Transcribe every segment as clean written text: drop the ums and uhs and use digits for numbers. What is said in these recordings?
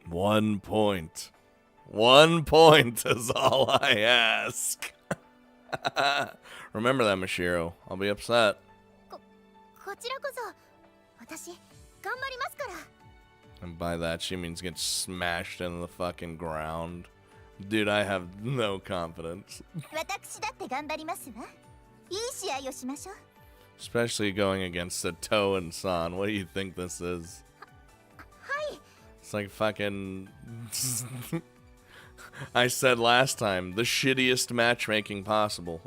1 point. 1 point is all I ask. Remember that, Mashiro. I'll be upset. And by that, she means get smashed into the fucking ground. Dude, I have no confidence. Especially going against Sato and San. What do you think this is? It's like fucking... I said last time, the shittiest matchmaking possible.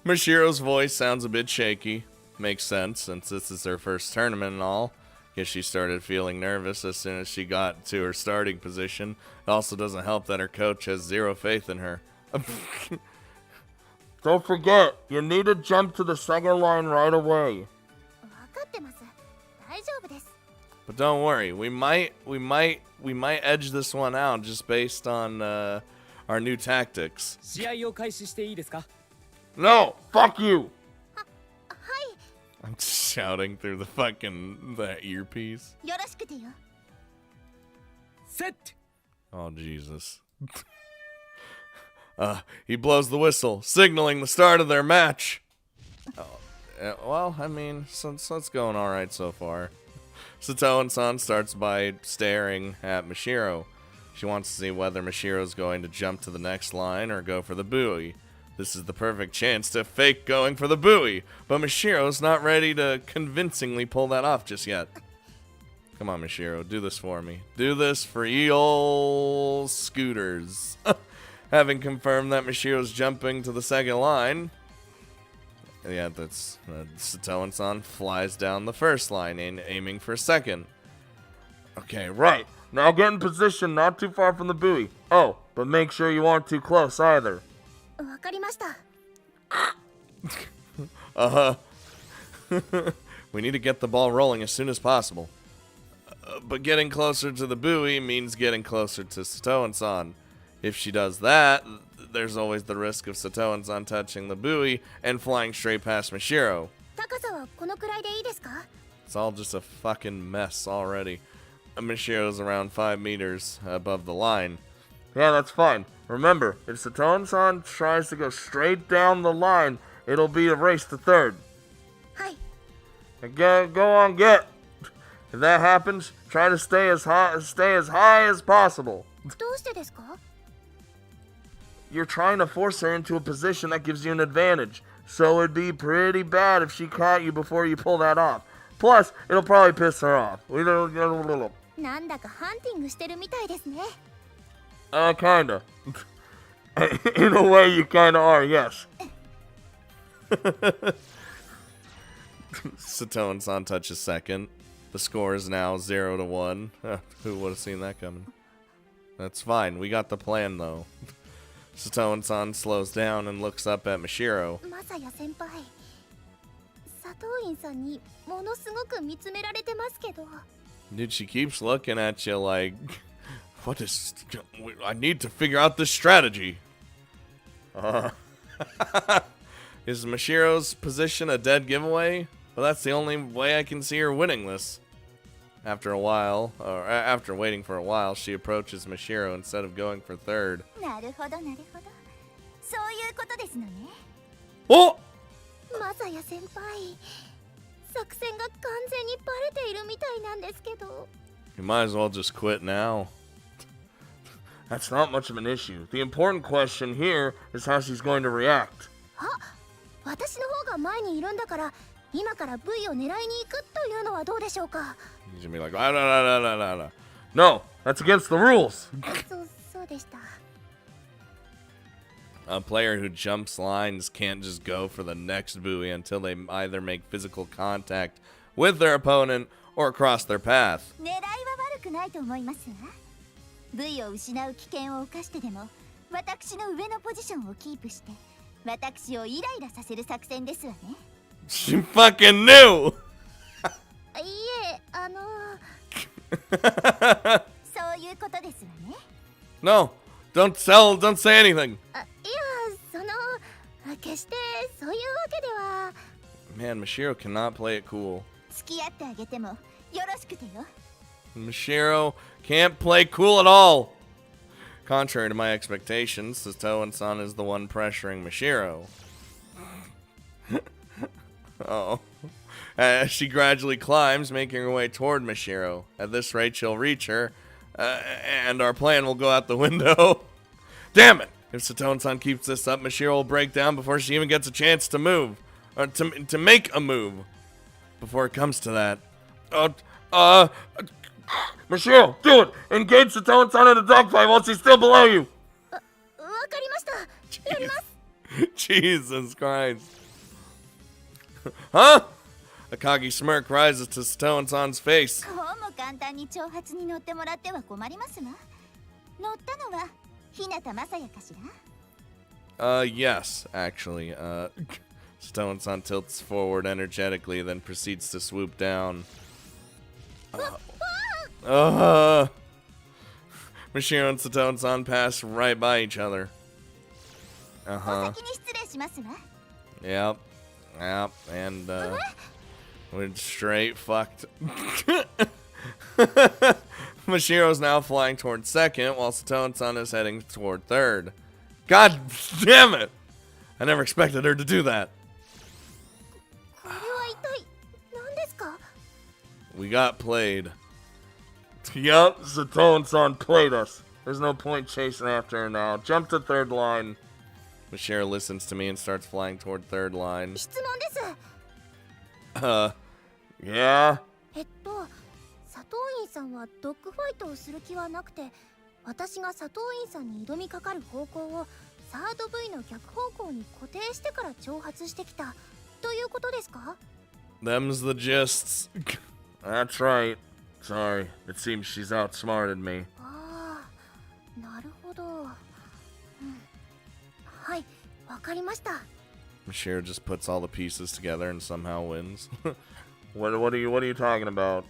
Mashiro's voice sounds a bit shaky. Makes sense, since this is her first tournament and all. Guess she started feeling nervous as soon as she got to her starting position. It also doesn't help that her coach has zero faith in her. Don't forget, you need to jump to the second line right away. But don't worry, we might edge this one out just based on our new tactics. No, fuck you. I'm shouting through the earpiece. Set. Oh Jesus. He blows the whistle, signaling the start of their match. Well, I mean, so it's going all right so far. Sato and San starts by staring at Mashiro. She wants to see whether Mashiro's going to jump to the next line or go for the buoy. This is the perfect chance to fake going for the buoy, but Mashiro's not ready to convincingly pull that off just yet. Come on, Mashiro, do this for me. Do this for ye ol' scooters. Having confirmed that Mashiro's jumping to the second line, yeah, that's Sato and San flies down the first line, aiming for second. Okay, right. Now get in position not too far from the buoy. Oh, but make sure you aren't too close either. We need to get the ball rolling as soon as possible. But getting closer to the buoy means getting closer to Sato and San. If she does that, there's always the risk of Sato and San touching the buoy and flying straight past Mashiro. It's all just a fucking mess already. Mashiro's around 5 meters above the line. Yeah, that's fine. Remember, if Sato and San tries to go straight down the line, it'll be a race to third. Go on, get. If that happens, try to stay as high as possible. You're trying to force her into a position that gives you an advantage, so it'd be pretty bad if she caught you before you pull that off. Plus, it'll probably piss her off. Kinda. In a way, you kinda are, yes. Sato and San touch a second. The score is now 0-1. Who would have seen that coming? That's fine. We got the plan, though. Sato and San slows down and looks up at Mashiro. Dude, she keeps looking at you like, what is... I need to figure out this strategy. Is Mashiro's position a dead giveaway? Well, that's the only way I can see her winning this. After waiting for a while, she approaches Mashiro instead of going for third. Oh! You might as well just quit now. That's not much of an issue. The important question here is how she's going to react. He's gonna be like, no, that's against the rules. A player who jumps lines can't just go for the next buoy until they either make physical contact with their opponent or cross their path. She fucking knew! No, don't say anything. Man, Mashiro cannot play it cool. Mashiro can't play cool at all. Contrary to my expectations, Satoan-san is the one pressuring Mashiro. Oh. As she gradually climbs, making her way toward Mashiro. At this rate, she'll reach her, and our plan will go out the window. Damn it! If Satoan-san keeps this up, Mashiro will break down before she even gets a chance to move. Or to make a move. Before it comes to that. Mashiro, do it! Engage Satoan-san in a dogfight while she's still below you! Jesus Christ. Huh? Akagi smirk rises to Satoan-san's face. Yes, actually. Satoan-san tilts forward energetically, then proceeds to swoop down. Mashiro and Satoan-san pass right by each other. Yep, and we're straight fucked. Mashiro's now flying toward second, while Satoan-san is heading toward third. God damn it! I never expected her to do that. We got played. Yup, Satoan-san played us. There's no point chasing after her now. Jump to third line. Mashiro listens to me and starts flying toward third line. Yeah? 佐藤院さんはドッグファイトをする気はなくて、私が佐藤院さんに挑みかかる方向をサード V の逆方向に固定してから挑発してきたということですか? Them's the gists. That's right. Sorry, it seems she's outsmarted me. ああ、なるほど。はい、わかりました。Mashiro just puts all the pieces together and somehow wins. What are you talking about?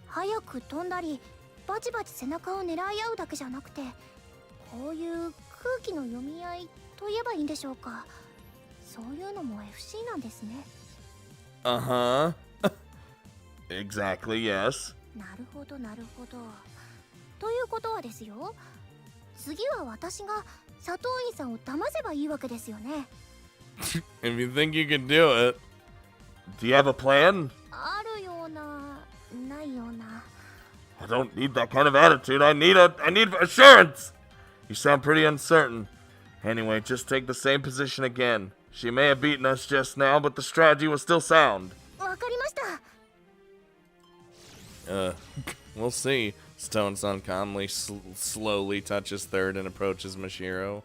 早く飛んだり、バチバチ背中を狙い合うだけじゃなくて、こういう空気の読み合いと言えばいいんでしょうか。そういうのも FC なんですね。Uh-huh. Exactly, yes. なるほど、なるほど。ということはですよ。次は私が佐藤院さんを騙せばいいわけですよね。If you think you can do it, do you have a plan? あるような、ないような。I don't need that kind of attitude. I need assurance. You sound pretty uncertain. Anyway, just take the same position again. She may have beaten us just now, but the strategy was still sound. わかりました。We'll see. Stone-san calmly, slowly touches third and approaches Mashiro.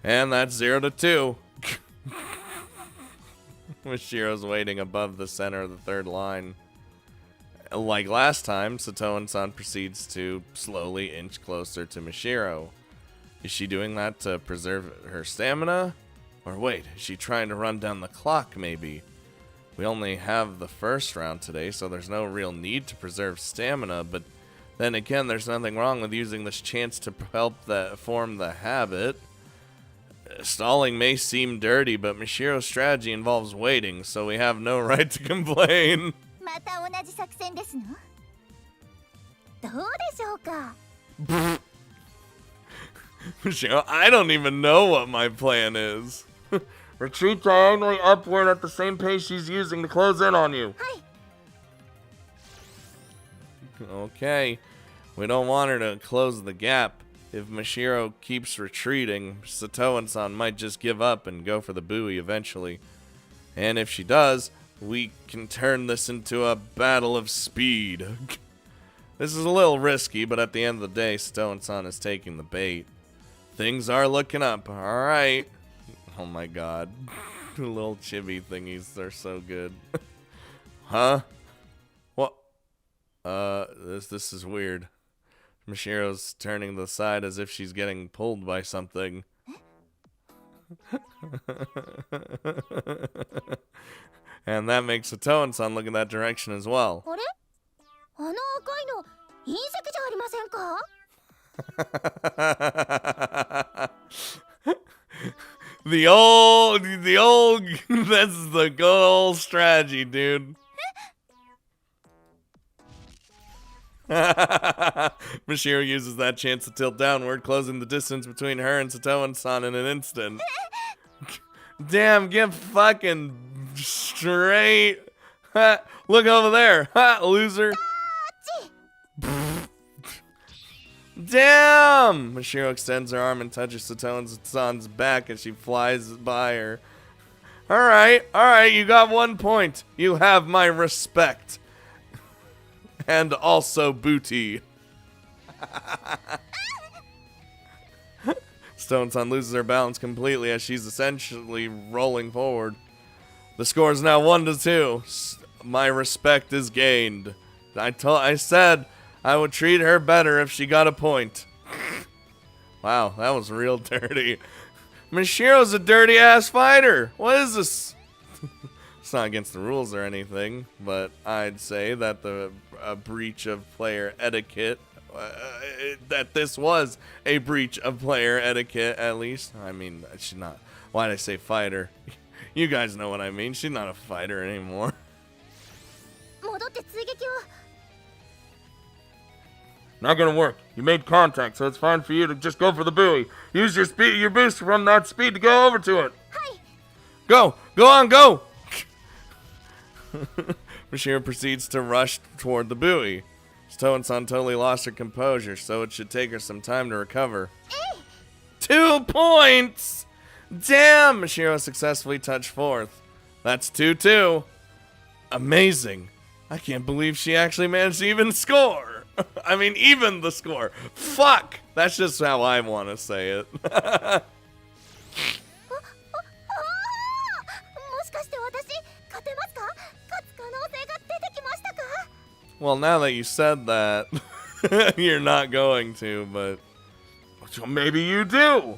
And that's 0-2. Mashiro's waiting above the center of the third line. Like last time, Satoan-san proceeds to slowly inch closer to Mashiro. Is she doing that to preserve her stamina? Or wait, is she trying to run down the clock, maybe? We only have the first round today, so there's no real need to preserve stamina, but then again, there's nothing wrong with using this chance to help form the habit. Stalling may seem dirty, but Mashiro's strategy involves waiting, so we have no right to complain. また同じ作戦ですの? どうでしょうか? Mashiro, I don't even know what my plan is. Retreat diagonally upward at the same pace she's using to close in on you. Okay. We don't want her to close the gap. If Mashiro keeps retreating, Satoan-san might just give up and go for the buoy eventually. And if she does, we can turn this into a battle of speed. This is a little risky, but at the end of the day, Satoan-san is taking the bait. Things are looking up. Alright. Oh my god. The little chibi thingies, they're so good. Huh? What? This is weird. Mashiro's turning to the side as if she's getting pulled by something. And that makes Satoan-san look in that direction as well. The old, that's the good old strategy, dude. Mashiro uses that chance to tilt downward, closing the distance between her and Satoan-san in an instant. Damn, get fucking straight. Look over there. Loser. Damn! Mashiro extends her arm and touches Satoan-san's back as she flies by her. Alright, you got 1 point. You have my respect. And also booty. Stone-san loses her balance completely as she's essentially rolling forward. The score is now 1-2. My respect is gained. I said I would treat her better if she got a point. Wow, that was real dirty. Mashiro's a dirty-ass fighter. What is this? It's not against the rules or anything, but I'd say that a breach of player etiquette, that this was a breach of player etiquette, at least. I mean, she's not. Why'd I say fighter? You guys know what I mean. She's not a fighter anymore. Not gonna work. You made contact, so it's fine for you to just go for the buoy. Use your speed, your boost from that speed to go over to it. Hi. Go on, go. Mashiro proceeds to rush toward the buoy. Satoan-san totally lost her composure, so it should take her some time to recover. 2 points! Damn! Mashiro successfully touched fourth. That's 2-2. Amazing. I can't believe she actually managed to even score. I mean, even the score. Fuck! That's just how I want to say it. Well, now that you said that, you're not going to, but maybe you do.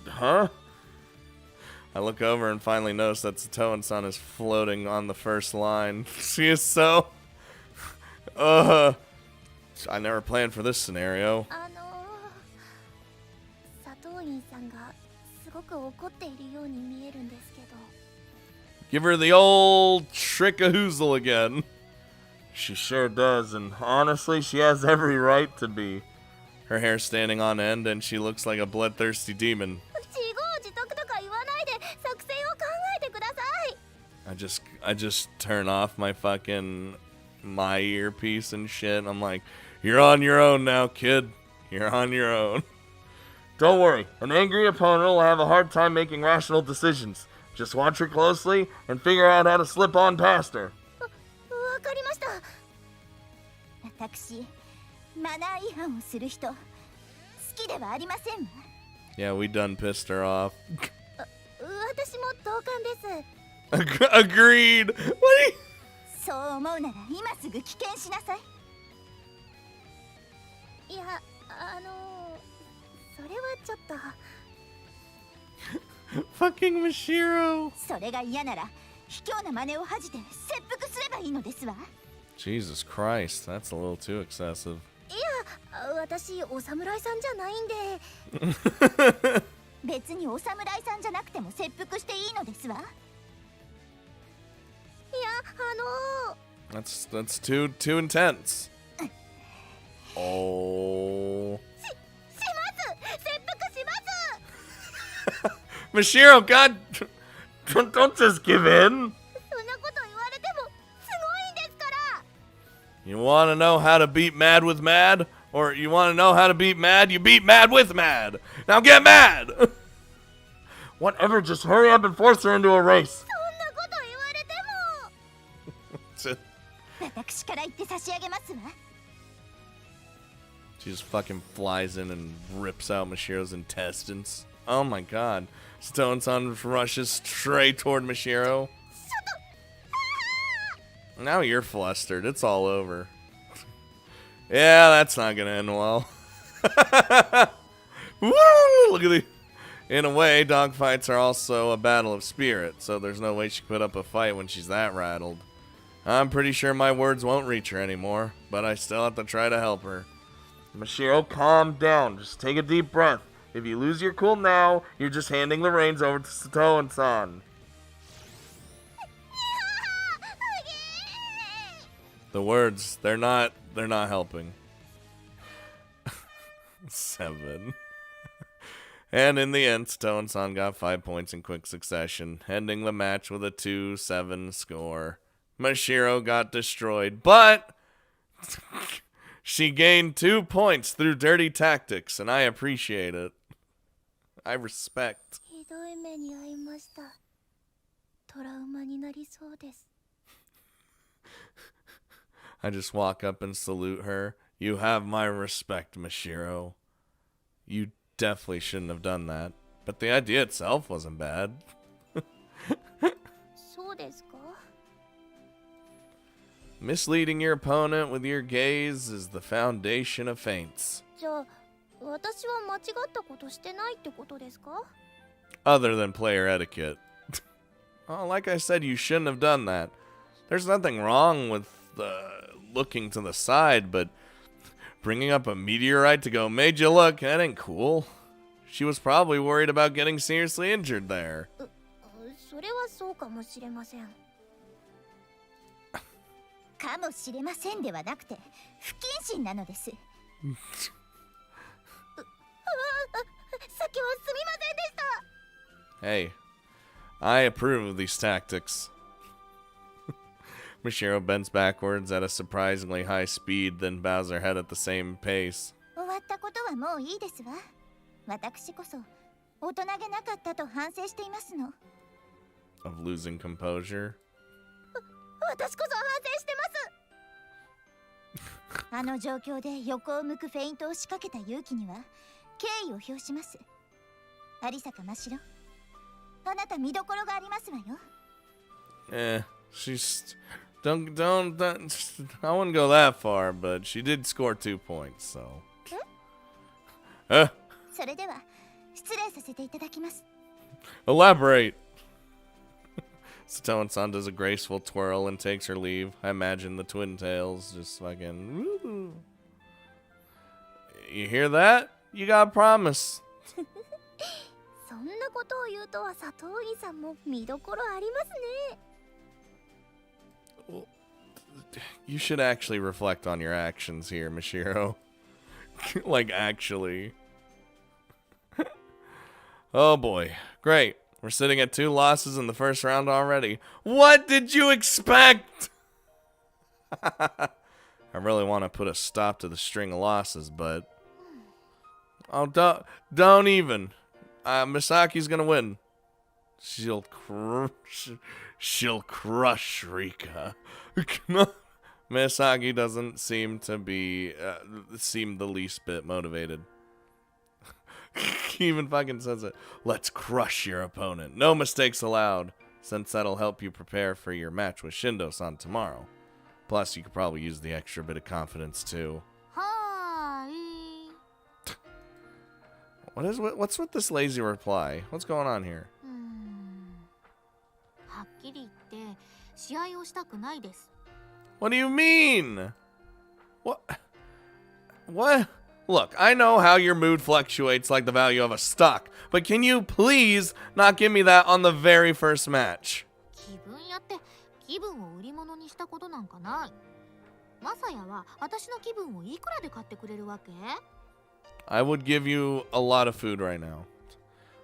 Huh? I look over and finally notice that Satoan-san is floating on the first line. She is so... I never planned for this scenario. Give her the old trick-a-hoozle again. She sure does, and honestly, she has every right to be. Her hair standing on end, and she looks like a bloodthirsty demon. I just turn off my earpiece and shit. I'm like, you're on your own now, kid. You're on your own. Don't worry, an angry opponent will have a hard time making rational decisions. Just watch her closely and figure out how to slip on past her. Yeah, we done pissed her off. Agreed. What are you... Fucking Mashiro. Jesus Christ, that's a little too excessive. That's too intense. Oh. Mashiro, God, don't just give in. You want to know how to beat Mad with Mad? Or you want to know how to beat Mad? You beat Mad with Mad. Now get mad! Whatever, just hurry up and force her into a race. She just fucking flies in and rips out Mashiro's intestines. Oh my god. Stone-san rushes straight toward Mashiro. Now you're flustered. It's all over. Yeah, that's not gonna end well. Woo! Look at the... In a way, dogfights are also a battle of spirit, so there's no way she could put up a fight when she's that rattled. I'm pretty sure my words won't reach her anymore, but I still have to try to help her. Mashiro, calm down. Just take a deep breath. If you lose your cool now, you're just handing the reins over to Sato and San. The words, they're not helping. 7. And in the end, Sato and San got 5 points in quick succession, ending the match with a 2-7 score. Mashiro got destroyed, but she gained 2 points through dirty tactics, and I appreciate it. I respect. I just walk up and salute her. You have my respect, Mashiro. You definitely shouldn't have done that. But the idea itself wasn't bad. Misleading your opponent with your gaze is the foundation of feints. Other than player etiquette. Oh, like I said, you shouldn't have done that. There's nothing wrong with looking to the side, but bringing up a meteorite to go, made you look, that ain't cool. She was probably worried about getting seriously injured there. それはそうかもしれません。かもしれませんではなくて不謹慎なのです。さっきはすみませんでした。Hey, I approve of these tactics. Mashiro bends backwards at a surprisingly high speed, then bows her head at the same pace. 終わったことはもういいですわ。私こそ大人げなかったと反省していますの。Of losing composure. 私こそ反省してます。あの状況で横を向くフェイントを仕掛けた勇気には敬意を表します。有坂真白、あなた見どころがありますわよ。She's don't I wouldn't go that far, but she did score 2 points, so. それでは失礼させていただきます。 Elaborate. Sato and San does a graceful twirl and takes her leave. I imagine the twin tails just fucking. Woo. You hear that? You got a promise. そんなことを言うとは佐藤井さんも見どころありますね。Well, you should actually reflect on your actions here, Mashiro. Like, actually. Oh boy. Great. We're sitting at 2 losses in the first round already. What did you expect? I really want to put a stop to the string of losses, but... Oh, don't even. Misaki's gonna win. She'll crush Rika. Misaki doesn't seem to be seem the least bit motivated. He even fucking says it. Let's crush your opponent. No mistakes allowed, since that'll help you prepare for your match with Shindo-san tomorrow. Plus, you could probably use the extra bit of confidence too. What's with this lazy reply? What's going on here? はっきり言って試合をしたくないです。 What do you mean? What? Look, I know how your mood fluctuates like the value of a stock, but can you please not give me that on the very first match? 気分やって気分を売り物にしたことなんかない。マサヤは私の気分をいくらで買ってくれるわけ？ I would give you a lot of food right now.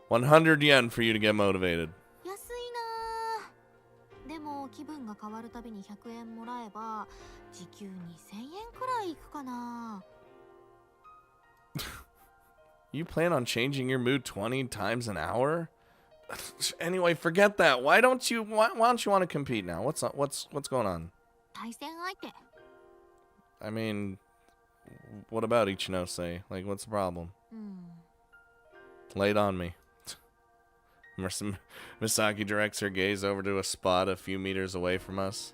100 yen for you to get motivated. 安いな。でも気分が変わるたびに100円もらえば時給2000円くらいいくかな。 You plan on changing your mood 20 times an hour? Anyway, forget that. Why don't you want to compete now? What's going on? 対戦相手。 I mean, what about Ichinose? Like, what's the problem? Lay it on me. Misaki directs her gaze over to a spot a few meters away from us.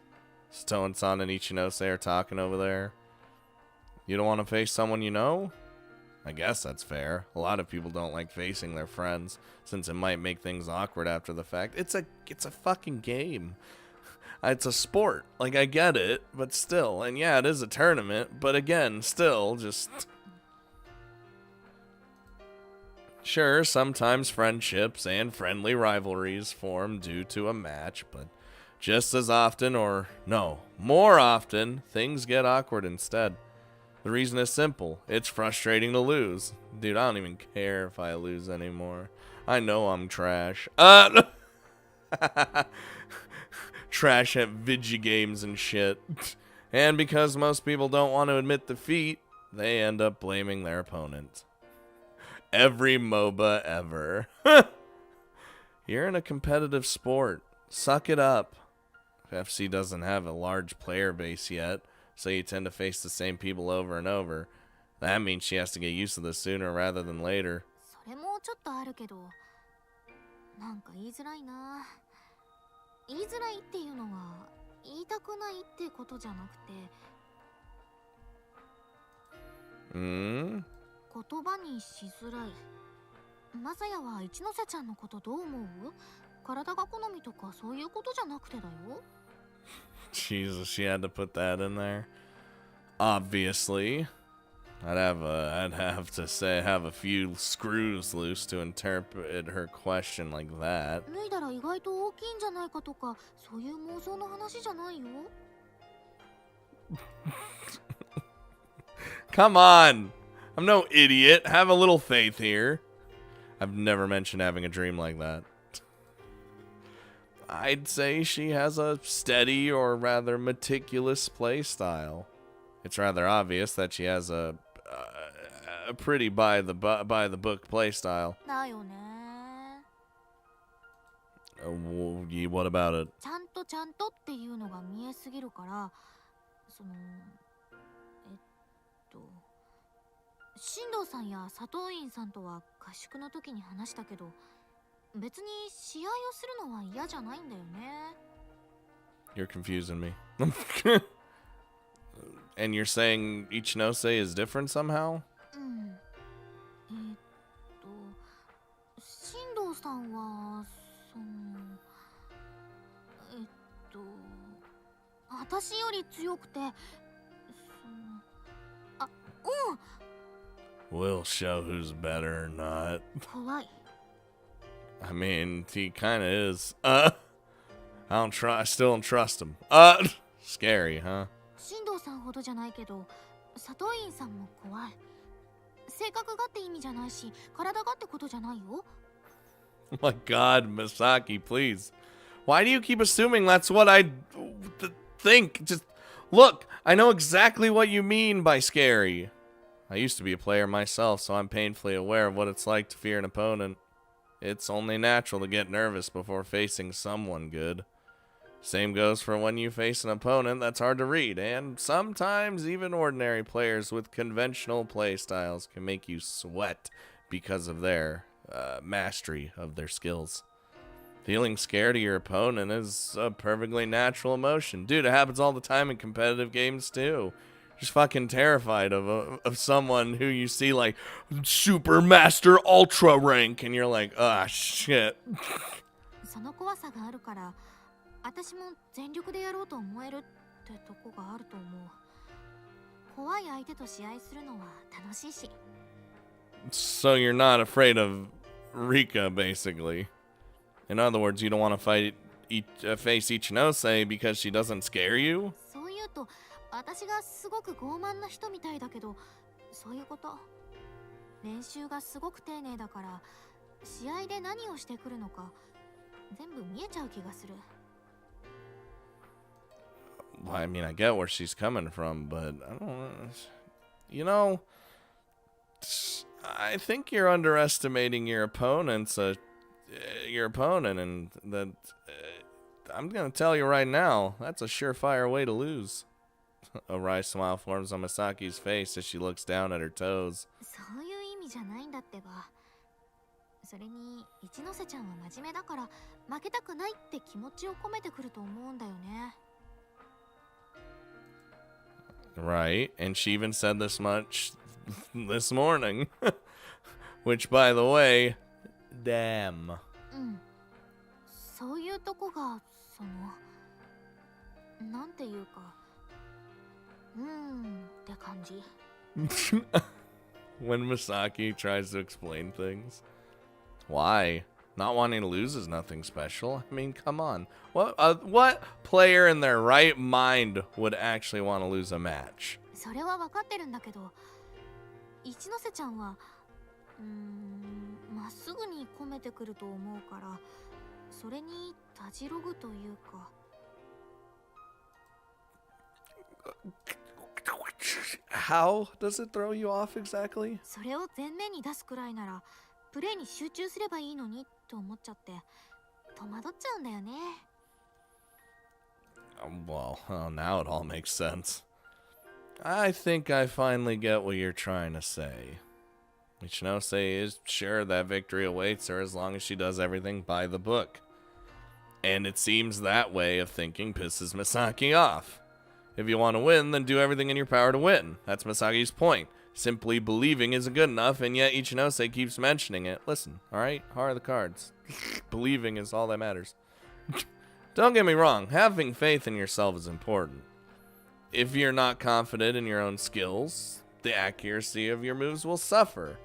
Sato and San and Ichinose are talking over there. You don't want to face someone you know? I guess that's fair. A lot of people don't like facing their friends, since it might make things awkward after the fact. It's a fucking game. It's a sport. Like, I get it, but still. And yeah, it is a tournament, but again, still, just... Sure, sometimes friendships and friendly rivalries form due to a match, but just as often, or no, more often, things get awkward instead. The reason is simple. It's frustrating to lose. Dude, I don't even care if I lose anymore. I know I'm trash. Trash at video games and shit. And because most people don't want to admit defeat, they end up blaming their opponent. Every MOBA ever. You're in a competitive sport. Suck it up. FC doesn't have a large player base yet, so you tend to face the same people over and over. That means she has to get used to this sooner rather than later. それもちょっとあるけど、なんか言いづらいな。言いづらいっていうのは言いたくないってことじゃなくて、言葉にしづらい。マサヤは一ノ瀬ちゃんのことどう思う？体が好みとかそういうことじゃなくてだよ。Jesus, she had to put that in there. Obviously. I'd have to say have a few screws loose to interpret her question like that. 脱いだら意外と大きいんじゃないかとか、そういう妄想の話じゃないよ。Come on! I'm no idiot. Have a little faith here. I've never mentioned having a dream like that. I'd say she has a steady or rather meticulous play style. It's rather obvious that she has a pretty by the book play style. だよね。What about it? ちゃんとっていうのが見えすぎるから、その進藤さんや佐藤院さんとは合宿の時に話したけど、別に試合をするのは嫌じゃないんだよね。You're confusing me. And you're saying Ichinose is different somehow? 進藤さんはその私より強くて、We'll show who's better or not. 怖い。I mean, he kind of is. I still don't trust him. Scary, huh? 進藤さんほどじゃないけど、佐藤院さんも怖い。性格がって意味じゃないし、体がってことじゃないよ。Oh my God, Misaki, please. Why do you keep assuming that's what I think? Just look, I know exactly what you mean by scary. I used to be a player myself, so I'm painfully aware of what it's like to fear an opponent. It's only natural to get nervous before facing someone good. Same goes for when you face an opponent that's hard to read, and sometimes even ordinary players with conventional play styles can make you sweat because of their mastery of their skills. Feeling scared of your opponent is a perfectly natural emotion. Dude, it happens all the time in competitive games too. Just fucking terrified of someone who you see like super master ultra rank and you're like, ah, shit. その怖さがあるから、私も全力でやろうと思えるってとこがあると思う。怖い相手と試合するのは楽しいし。So you're not afraid of Rika, basically. In other words, you don't want to face Ichinose because she doesn't scare you? そう言うと、私がすごく傲慢な人みたいだけど、そういうこと。練習がすごく丁寧だから、試合で何をしてくるのか全部見えちゃう気がする。Well, I mean, I get where she's coming from, but I don't know. You know, I think you're underestimating your opponent, and that I'm gonna tell you right now, that's a surefire way to lose. A wry smile forms on Misaki's face as she looks down at her toes. そういう意味じゃないんだってば。それに一ノ瀬ちゃんは真面目だから負けたくないって気持ちを込めてくると思うんだよね。Right, and she even said this much this morning. Which, by the way, damn. そういうとこが、なんていうか、って感じ。When Misaki tries to explain things. Why? Not wanting to lose is nothing special. I mean, come on. What player in their right mind would actually want to lose a match? それは分かってるんだけど、一ノ瀬ちゃんはまっすぐに込めてくると思うから、それにたじろぐというか。How does it throw you off exactly? それを前面に出すくらいなら、プレイに集中すればいいのにって思っちゃって、戸惑っちゃうんだよね。Well, now it all makes sense. I think I finally get what you're trying to say. Ichinose is sure that victory awaits her as long as she does everything by the book. And it seems that way of thinking pisses Misaki off. If you want to win, then do everything in your power to win. That's Misaki's point. Simply believing isn't good enough, and yet Ichinose keeps mentioning it. Listen, alright? How are the cards? Believing is all that matters. Don't get me wrong, having faith in yourself is important. If you're not confident in your own skills, the accuracy of your moves will suffer.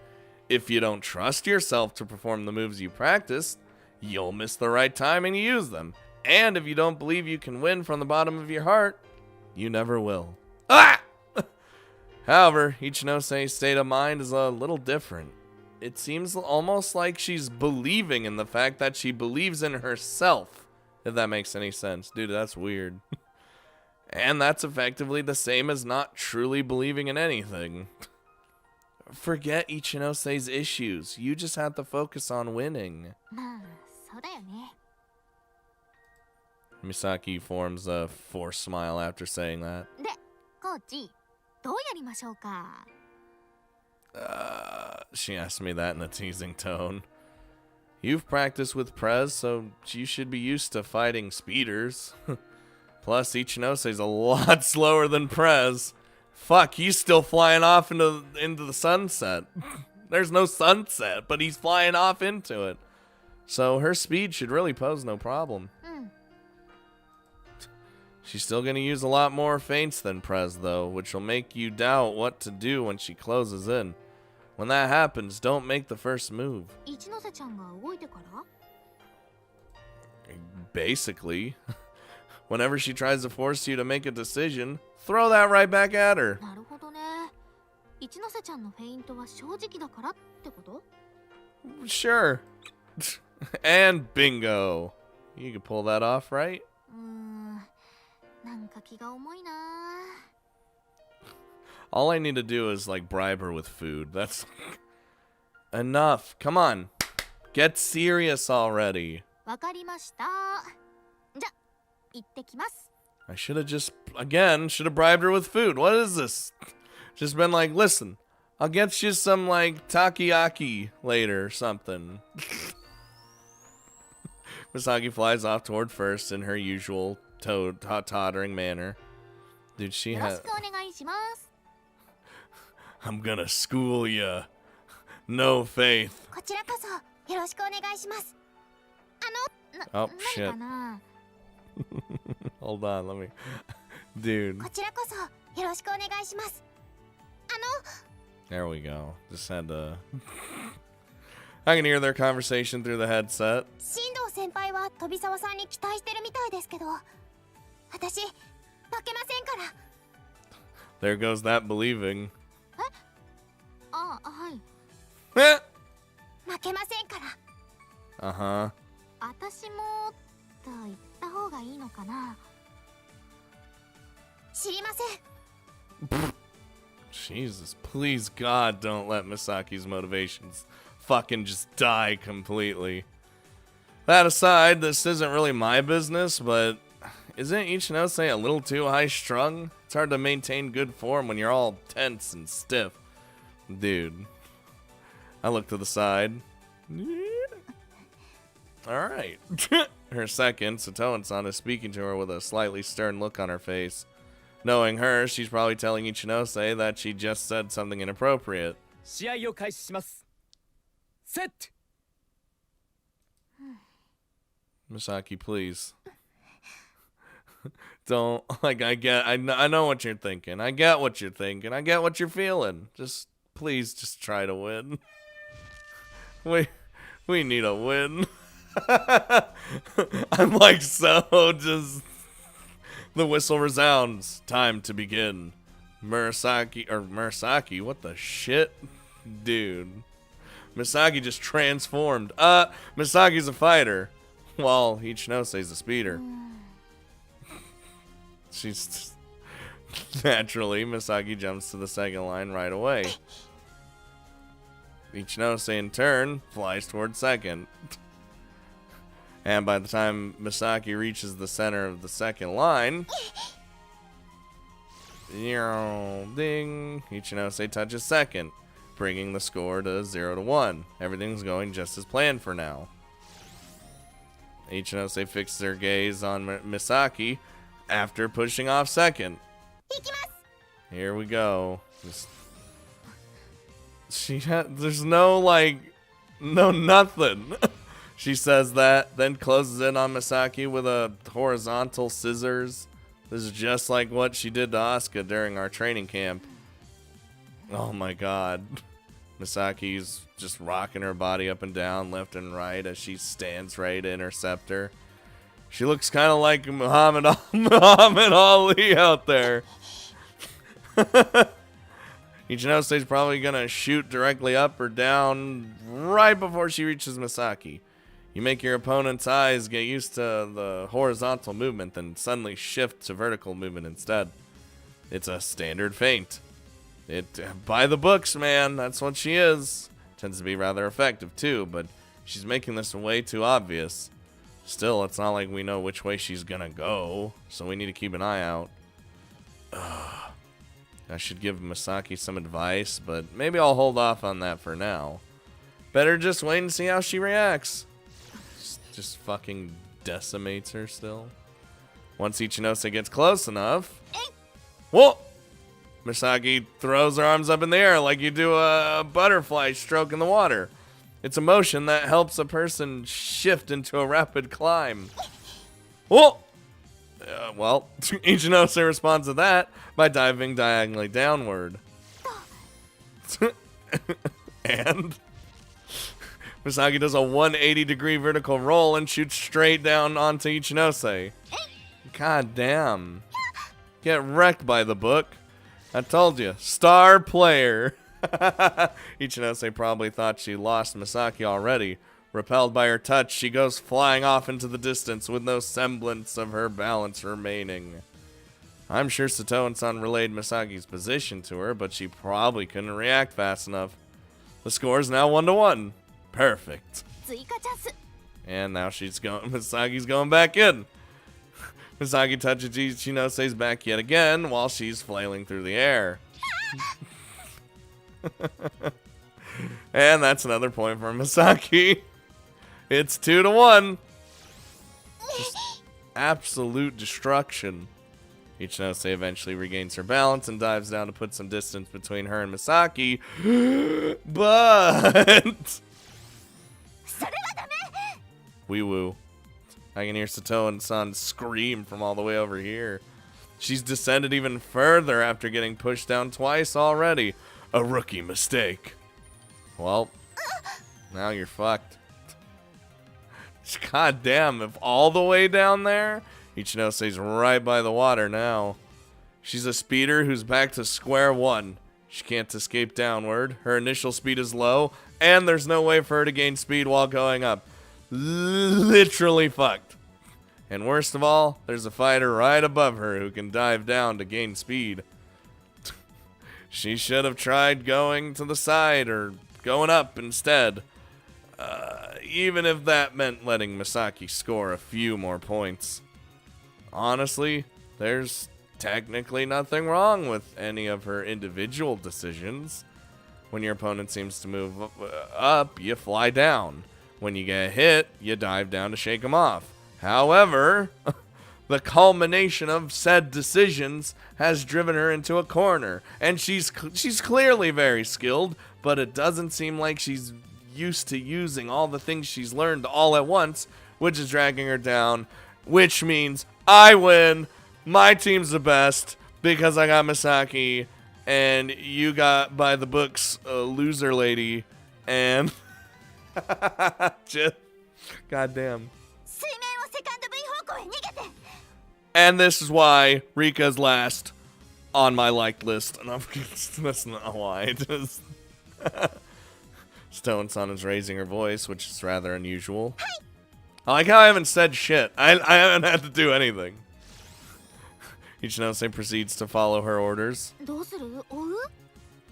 If you don't trust yourself to perform the moves you practice, you'll miss the right time and use them. And if you don't believe you can win from the bottom of your heart, you never will. Ah! However, Ichinose's state of mind is a little different. It seems almost like she's believing in the fact that she believes in herself, if that makes any sense. Dude, that's weird. And that's effectively the same as not truly believing in anything. Forget Ichinose's issues. You just have to focus on winning. Misaki forms a forced smile after saying that. She asked me that in a teasing tone. You've practiced with Prez, so you should be used to fighting speeders. Plus, Ichinose's a lot slower than Prez. Fuck, he's still flying off into the sunset. There's no sunset, but he's flying off into it. So her speed should really pose no problem. She's still going to use a lot more feints than Prez, though, which will make you doubt what to do when she closes in. When that happens, don't make the first move. Basically, whenever she tries to force you to make a decision, throw that right back at her. Sure. And bingo. You can pull that off, right? All I need to do is, like, bribe her with food. That's enough. Come on. Get serious already. I should have just, again, bribed her with food. What is this? Just been like, listen, I'll get you some, like, takoyaki later or something. Misaki flies off toward first in her usual tottering manner. Dude, she has... I'm gonna school ya. No faith. Oh, shit. Hold on, let me... Dude. There we go. Just had to... I can hear their conversation through the headset. There goes that believing. Uh-huh. Jesus, please God, don't let Misaki's motivations fucking just die completely. That aside, this isn't really my business, but isn't Ichinose a little too high-strung? It's hard to maintain good form when you're all tense and stiff. Dude. I look to the side. Alright. Her second, Satoan-san, is speaking to her with a slightly stern look on her face. Knowing her, she's probably telling Ichinose that she just said something inappropriate. Misaki, please. Don't, like, I know what you're thinking. I get what you're thinking. I get what you're feeling. Just, please, just try to win. We need a win. I'm like so just... The whistle resounds. Time to begin. Murasaki, what the shit? Dude. Misaki just transformed. Misaki's a fighter, while Ichinose's a speeder. She's... Naturally, Misaki jumps to the second line right away. Ichinose, in turn, flies toward second. And by the time Misaki reaches the center of the second line... Ding! Ichinose touches second, bringing the score to 0-1. Everything's going just as planned for now. Ichinose fixes her gaze on Misaki after pushing off second. Here we go. There's no nothing. She says that, then closes in on Misaki with a horizontal scissors. This is just like what she did to Asuka during our training camp. Oh my god. Misaki's just rocking her body up and down, left and right, as she stands ready to intercept her. She looks kind of like Muhammad Ali out there. Ichinose's probably going to shoot directly up or down right before she reaches Misaki. You make your opponent's eyes get used to the horizontal movement, then suddenly shift to vertical movement instead. It's a standard feint. By the books, man, that's what she is. Tends to be rather effective too, but she's making this way too obvious. Still, it's not like we know which way she's gonna go, so we need to keep an eye out. I should give Misaki some advice, but maybe I'll hold off on that for now. Better just wait and see how she reacts. Just fucking decimates her still. Once Ichinose gets close enough... Whoa! Misaki throws her arms up in the air like you do a butterfly stroke in the water. It's a motion that helps a person shift into a rapid climb. Whoa! Well, Ichinose responds to that by diving diagonally downward. And... Misaki does a 180-degree vertical roll and shoots straight down onto Ichinose. God damn. Get wrecked by the book. I told you. Star player. Ichinose probably thought she lost Misaki already. Repelled by her touch, she goes flying off into the distance with no semblance of her balance remaining. I'm sure Sato-san relayed Misaki's position to her, but she probably couldn't react fast enough. The score is now 1-1. Perfect. And now Misaki's going back in. Misaki touches Ichinose's back yet again while she's flailing through the air. And that's another point for Misaki. It's 2-1. Just absolute destruction. Ichinose eventually regains her balance and dives down to put some distance between her and Misaki. But... Wee woo. I can hear Sato-san scream from all the way over here. She's descended even further after getting pushed down twice already. A rookie mistake. Well, now you're fucked. God damn, if all the way down there, Ichinose's right by the water now. She's a speeder who's back to square one. She can't escape downward. Her initial speed is low, and there's no way for her to gain speed while going up. Literally fucked. And worst of all, there's a fighter right above her who can dive down to gain speed. She should have tried going to the side or going up instead. Even if that meant letting Misaki score a few more points. Honestly, there's technically nothing wrong with any of her individual decisions. When your opponent seems to move up, you fly down. When you get hit, you dive down to shake them off. However, the culmination of said decisions has driven her into a corner. And she's clearly very skilled, but it doesn't seem like she's used to using all the things she's learned all at once, which is dragging her down, which means I win. My team's the best because I got Misaki, and you got by the books loser lady, and Just, goddamn. 水面をセカンド V 方向へ逃げて And this is why Rika's last on my liked list. And that's not why. Just Stone-san is raising her voice, which is rather unusual. I like how I haven't said shit. I haven't had to do anything. Ichinose proceeds to follow her orders. どうする追う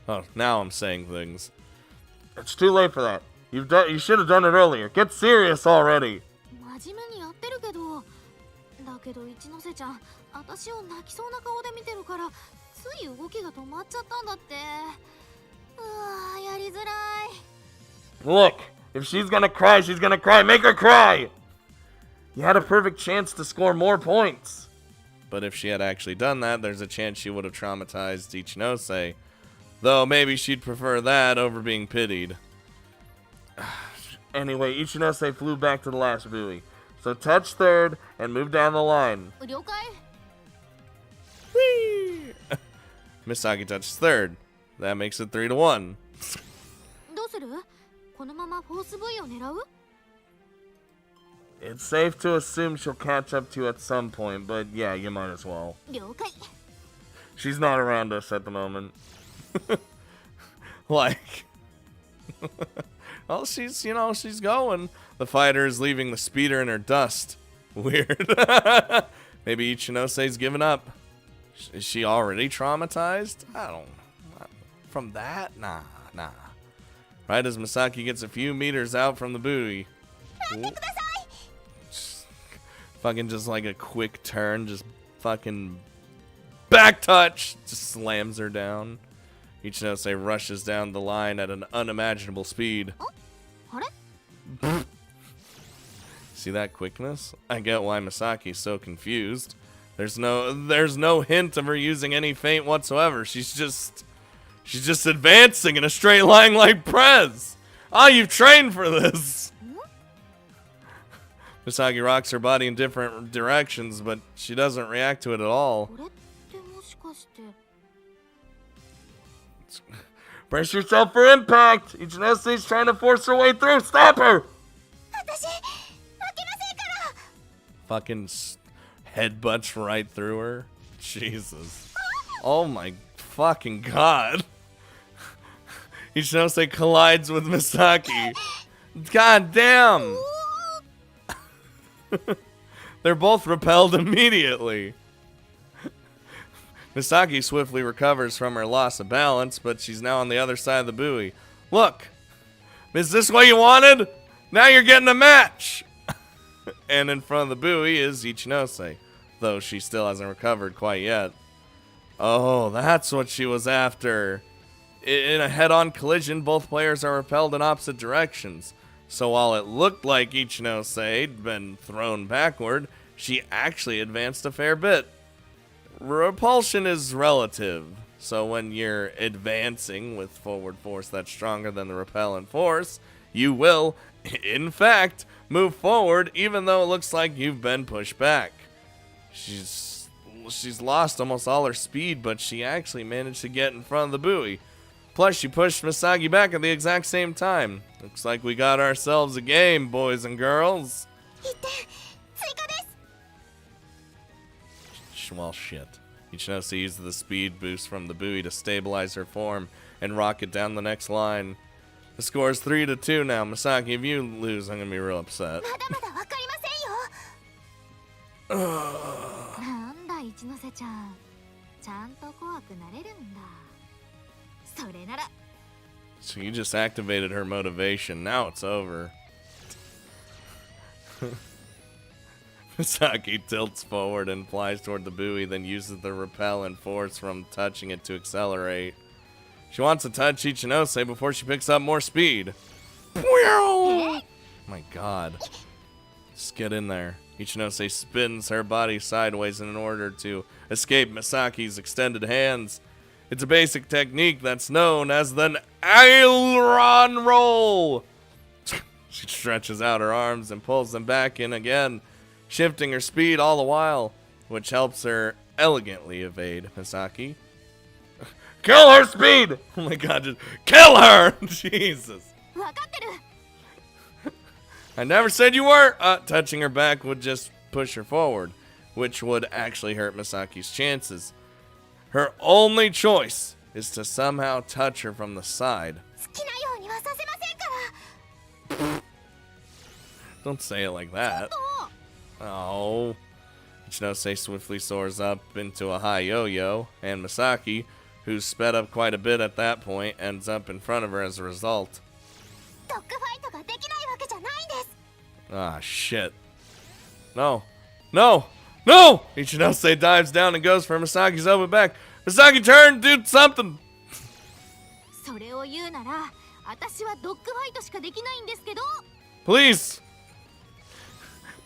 Oh, now I'm saying things. It's too late for that. You should have done it earlier. Get serious already. 真面目にやってるけどだけど一ノ瀬ちゃん私を泣きそうな顔で見てるからつい動きが止まっちゃったんだってうわやりづらい Look, if she's gonna cry, she's gonna cry. Make her cry! You had a perfect chance to score more points. But if she had actually done that, there's a chance she would have traumatized Ichinose. Though maybe she'd prefer that over being pitied. Anyway, Ichinose flew back to the last buoy. So touch third and move down the line. 了解 Whee! Misaki touches third. That makes it 3-1. どうするこのままフォース V を狙う It's safe to assume she'll catch up to you at some point, but yeah, you might as well. 了解 She's not around us at the moment. Like, well, she's going. The fighter is leaving the speeder in her dust. Weird. Maybe Ichinose's given up. Is she already traumatized? I don't. From that? Nah. Right as Misaki gets a few meters out from the buoy. Fucking just like a quick turn, just fucking back touch, just slams her down. Ichinose rushes down the line at an unimaginable speed. あれ See that quickness? I get why Misaki's so confused. There's no hint of her using any feint whatsoever. She's just advancing in a straight line like Prez. Oh, you've trained for this. Misaki rocks her body in different directions, but she doesn't react to it at all. これってもしかして Brace yourself for impact! Ichinose's trying to force her way through. Stop her! 私負けませんから Fucking headbutts right through her. Jesus. Oh my fucking god. Ichinose collides with Misaki. God damn! They're both repelled immediately. Misaki swiftly recovers from her loss of balance, but she's now on the other side of the buoy. Look! Is this what you wanted? Now you're getting a match! And in front of the buoy is Ichinose, though she still hasn't recovered quite yet. Oh, that's what she was after. In a head-on collision, both players are repelled in opposite directions. So while it looked like Ichinose had been thrown backward, she actually advanced a fair bit. Repulsion is relative, so when you're advancing with forward force that's stronger than the repellent force, you will, in fact, move forward even though it looks like you've been pushed back. She's lost almost all her speed, but she actually managed to get in front of the buoy. Plus, she pushed Misaki back at the exact same time. Looks like we got ourselves a game, boys and girls. 1点追加です Well, shit. Ichinose used the speed boost from the buoy to stabilize her form and rocket down the next line. The score is 3-2 now. Misaki, if you lose, I'm gonna be real upset. まだまだわかりませんよなんだ一ノ瀬ちゃんちゃんと怖くなれるんだそれなら So you just activated her motivation. Now it's over. Misaki tilts forward and flies toward the buoy, then uses the repellent force from touching it to accelerate. She wants to touch Ichinose before she picks up more speed. My god. Just get in there. Ichinose spins her body sideways in order to escape Misaki's extended hands. It's a basic technique that's known as the aileron roll. She stretches out her arms and pulls them back in again, shifting her speed all the while, which helps her elegantly evade Misaki. Kill her speed! Oh my god, just kill her! Jesus. わかってる I never said you were. Touching her back would just push her forward, which would actually hurt Misaki's chances. Her only choice is to somehow touch her from the side. Don't say it like that. Oh. Ichinose swiftly soars up into a high yo-yo, and Misaki, who's sped up quite a bit at that point, ends up in front of her as a result. Ah, shit. No. No! No! Ichinose dives down and goes for Misaki's open back. Misaki, turn! Do something! Please!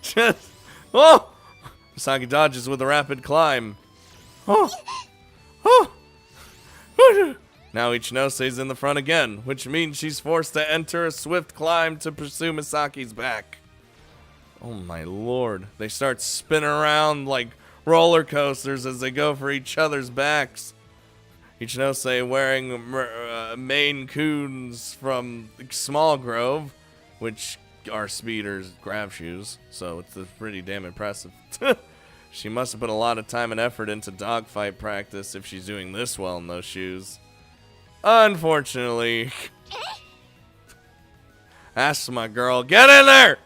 Just... Oh! Misaki dodges with a rapid climb. Oh! Oh! Now Ichinose's in the front again, which means she's forced to enter a swift climb to pursue Misaki's back. Oh my lord. They start spinning around like roller coasters as they go for each other's backs. Ichinose wearing Maine Coons from Small Grove, which are Speeder's grab shoes, so it's pretty damn impressive. She must have put a lot of time and effort into dogfight practice if she's doing this well in those shoes. Unfortunately. That's my girl. Get in there!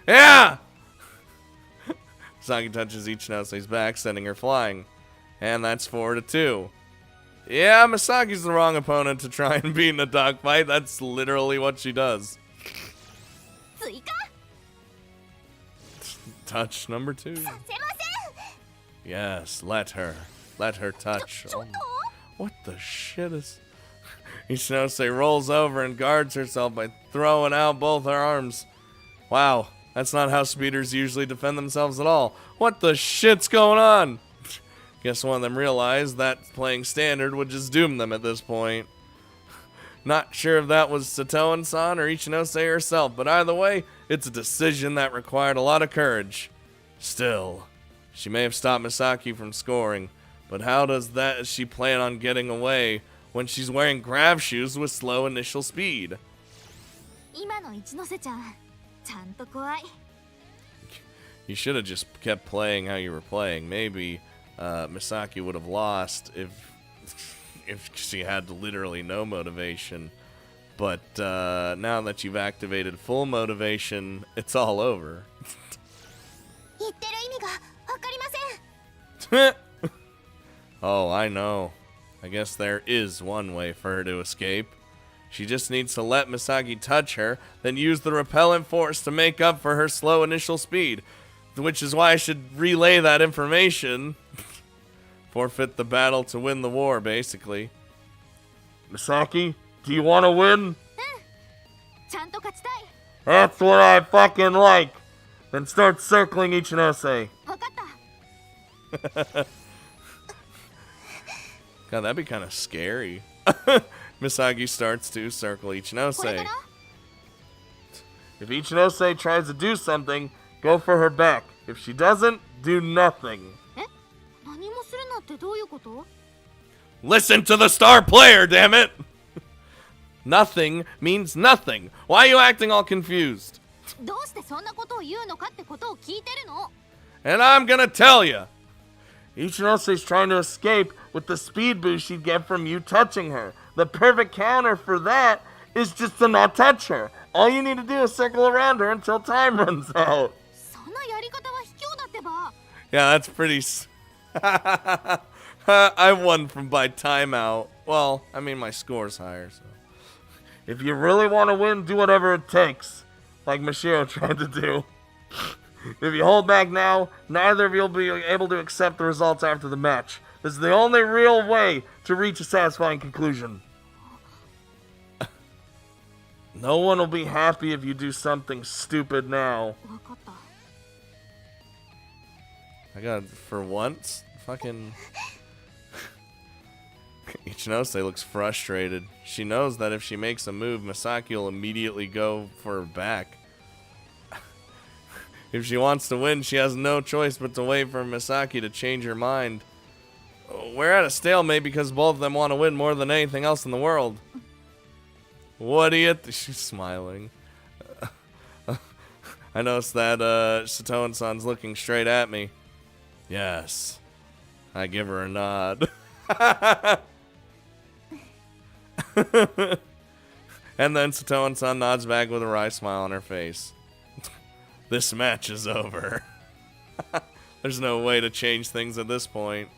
Yeah! Misaki touches Ichinose's back, sending her flying. And that's 4-2. Yeah, Misaki's the wrong opponent to try and beat in a dogfight. That's literally what she does. Touch number 2. Yes, let her. Let her touch. Oh, what the shit is... Ichinose rolls over and guards herself by throwing out both her arms. Wow, that's not how speeders usually defend themselves at all. What the shit's going on? Guess one of them realized that playing standard would just doom them at this point. Not sure if that was Satoan-san or Ichinose herself, but either way, it's a decision that required a lot of courage. Still, she may have stopped Misaki from scoring, but how does she plan on getting away when she's wearing grab shoes with slow initial speed? You should have just kept playing how you were playing. Maybe Misaki would have lost if she had literally no motivation. But now that you've activated full motivation, it's all over. Oh, I know. I guess there is one way for her to escape. She just needs to let Misaki touch her, then use the repellent force to make up for her slow initial speed. Which is why I should relay that information. Forfeit the battle to win the war, basically. Misaki, do you want to win? That's what I fucking like. Then start circling Ichinose. God, that'd be kind of scary. Misaki starts to circle Ichinose. If Ichinose tries to do something, go for her back. If she doesn't, do nothing. Listen to the star player, damn it! Nothing means nothing. Why are you acting all confused? And I'm gonna tell you. Ichinose's trying to escape with the speed boost she'd get from you touching her. The perfect counter for that is just to not touch her. All you need to do is circle around her until time runs out. Yeah, that's pretty... I won by timeout. Well, I mean, my score's higher, so... If you really want to win, do whatever it takes. Like Mashiro tried to do. If you hold back now, neither of you will be able to accept the results after the match. This is the only real way to reach a satisfying conclusion. No one will be happy if you do something stupid now. I got, for once, fucking... Ichinose looks frustrated. She knows that if she makes a move, Misaki will immediately go for her back. If she wants to win, she has no choice but to wait for Misaki to change her mind. We're at a stalemate because both of them want to win more than anything else in the world. What do you She's smiling. I noticed that Sato-san-san's looking straight at me. Yes. I give her a nod. And then Sato-san nods back with a wry smile on her face. This match is over. There's no way to change things at this point.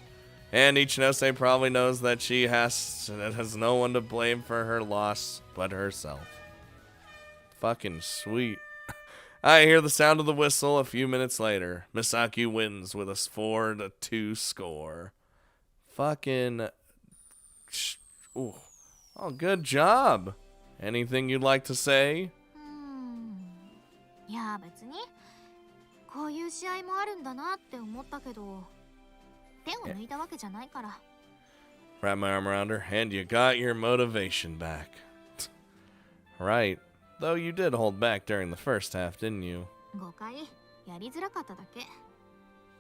And Ichinose probably knows that she has no one to blame for her loss but herself. Fucking sweet. I hear the sound of the whistle a few minutes later. Misaki wins with a 4-2 score. Fucking... Ooh. Oh, good job. Anything you'd like to say? いや別にこういう試合もあるんだなって思ったけど手を抜いたわけじゃないから。 Wrap my arm around her, and you got your motivation back. Right. Though you did hold back during the first half, didn't you? 誤解やりづらかっただけ。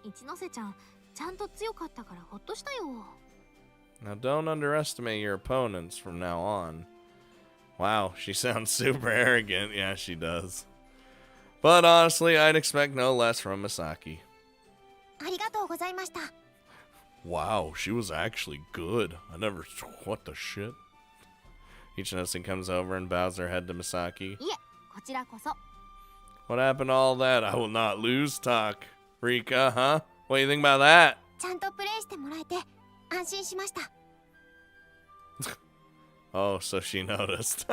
一ノ瀬ちゃんちゃんと強かったからほっとしたよ。 Now don't underestimate your opponents from now on. Wow, she sounds super arrogant. Yeah, she does. But honestly, I'd expect no less from Misaki. ありがとうございました。 Wow, she was actually good. I never... What the shit? Ichinose comes over and bows her head to Misaki. いえ、こちらこそ。 What happened to all that? I will not lose talk. Rika, huh? What do you think about that? ちゃんとプレイしてもらえて安心しました。 Oh, so she noticed.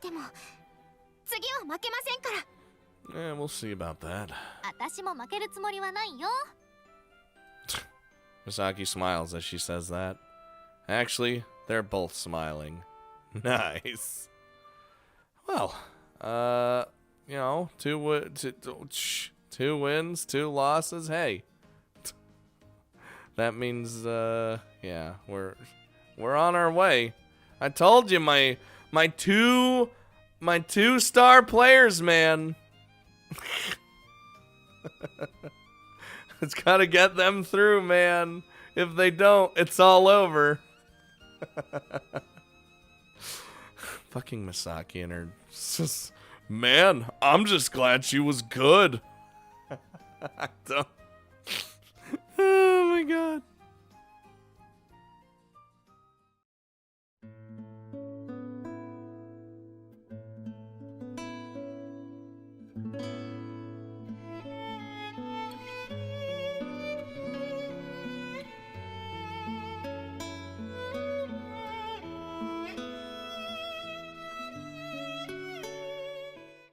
でも次は負けませんから。 Yeah, we'll see about that. 私も負けるつもりはないよ。 Misaki smiles as she says that. Actually, they're both smiling. Nice. Well, you know, two wins, 2 losses. Hey, that means, yeah, we're on our way. I told you, my 2-star players, man. It's gotta get them through, man. If they don't, it's all over. Fucking Misaki and her... Man, I'm just glad she was good. I don't... Oh my god.